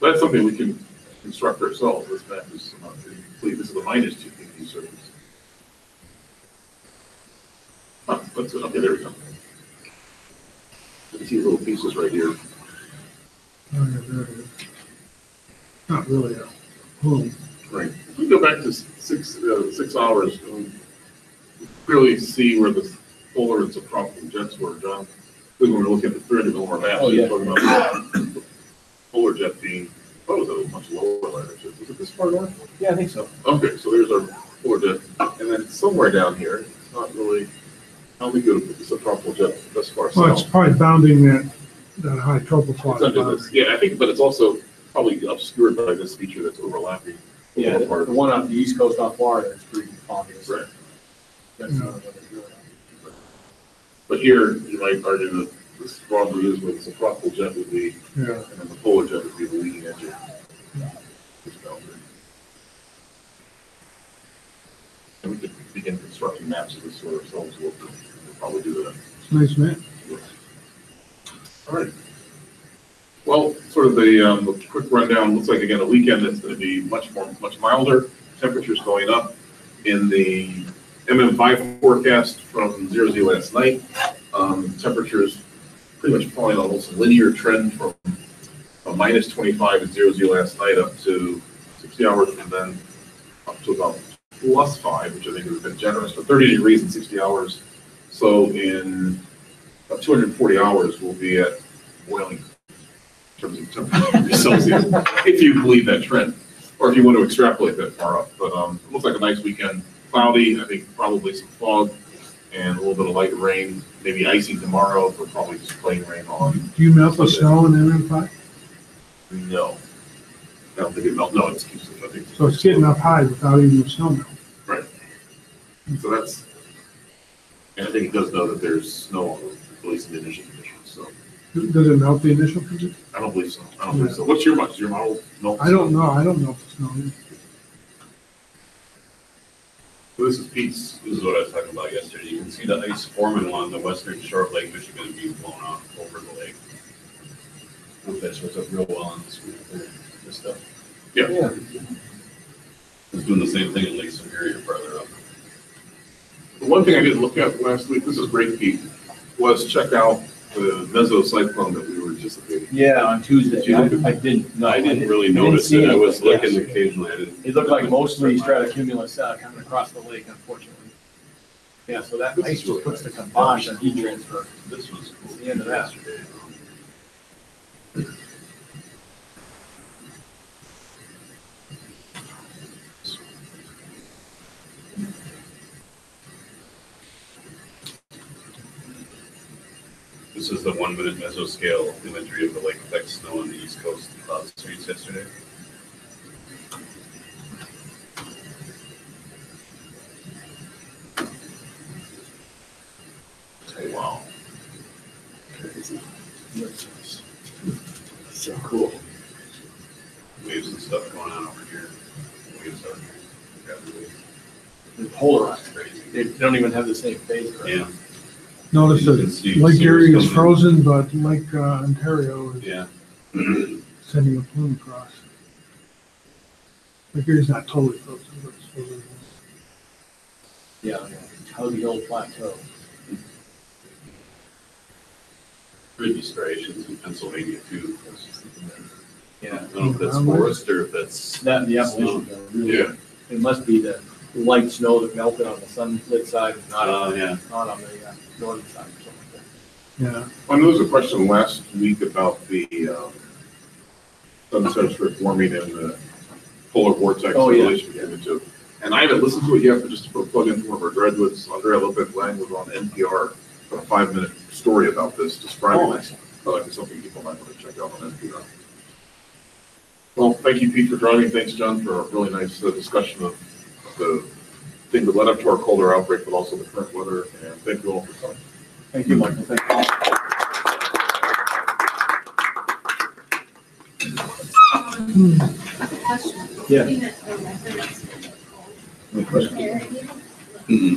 That's something we can construct ourselves. This map is complete. This is the minus 2 degrees surface. Okay, there we go. You can see little pieces right here. Oh, yeah, there it is. Not really a plume. Right. If we go back to 6 hours, we clearly see where the polar and subtropical jets were, John. When we're looking at the 300 millimeter map, we're talking about the polar jet being, what was it, a much lower latitude? Was it this far north? Yeah, I think so. Okay, so there's our polar jet. And then somewhere down here, it's not really, I don't think it would put the subtropical jet this far Well, it's south. probably bounding that high tropopause. It's under this, yeah, I think, but it's also probably obscured by this feature that's overlapping. Yeah, the Part. one on the east coast off Florida is pretty obvious. Right. That's not what they're doing. But here, you might argue that this probably is where the subtropical jet would be, Yeah. and then the polar jet would be the leading edge of this boundary. And we could begin constructing maps of this sort ourselves. We'll probably do that. It's a nice map. All right. Well, sort of the quick rundown. Looks like again a weekend that's going to be much milder. Temperatures going up in the MM5 forecast from 0 last night. Temperatures pretty much following almost a linear trend from a minus 25 at 0 last night up to 60 hours, and then up to about plus 5, which I think is a bit generous, but 30 degrees in 60 hours. So in about 240 hours, we'll be at boiling in terms of temperature Celsius, if you believe that trend, or if you want to extrapolate that far up. But it looks like a nice weekend. Cloudy, I think probably some fog and a little bit of light rain, maybe icy tomorrow, but probably just plain rain on. Do you melt the snow in MM5? No. I don't think it melts. No, it just keeps it, I think. So it's getting up high without even the snow melt. Right. So that's, and I think it does know that there's snow, at least in the initial conditions. So Does it melt the initial condition? I don't believe so. I don't believe so. What's your model? Does your model melt? I don't know. I don't know if it's snow. This is Pete's. This is what I was talking about yesterday. You can see the ice forming along the western shore of Lake Michigan being blown off over the lake. I hope that shows up real well on this stuff. Yeah. Yeah. It's doing the same thing in Lake Superior farther up. The one thing I didn't look at last week, this is great, Pete, was check out the mesocyclone that we were anticipating. Yeah, on Tuesday. Did you look at- I didn't. No, I didn't really didn't notice see it. I it, was but looking yes. occasionally. I didn't. It looked like mostly stratocumulus coming across the lake, unfortunately. Yeah, so that This ice is just really puts the nice. kibosh on heat transfer. This was cool. It's the end of that. Yesterday. This is the 1 minute mesoscale imagery of the lake effect snow on the east coast cloud streets yesterday. Wow. Crazy. So cool. Waves and stuff going on over here. Waves are They're polarized. crazy. They don't even have the same phase. Right? Yeah. Notice You can that see Lake sewers Erie is coming in. frozen, but Lake Ontario is Yeah. sending a plume across. Lake Erie's not totally frozen, but it's frozen. Yeah, Huggy Hill Plateau. Grid striations in Pennsylvania too. Yeah. I don't know if that's forest or if that's. That and the Appalachian, Zone, really. Yeah. It must be the light snow that melted on the sunlit side, not on, Yeah. not on the northern side or something like Yeah. Well, there was a question last week about the sunset strip warming and the polar vortex Oh, yeah. relation between the two. And I haven't listened to it yet, but just to put a plug in for one of our graduates, Andrea Lopez-Lang was on NPR for a 5-minute story about this, describing Oh, it. So like it's something people might want to check out on NPR. Well, thank you, Pete, for joining. Thanks, John, for a really nice discussion of the thing that led up to our colder outbreak, but also the current weather. And thank you all for coming. that. Thank you, Michael. Thank you. Question. Yeah. Looking at the records, Any questions? Eric,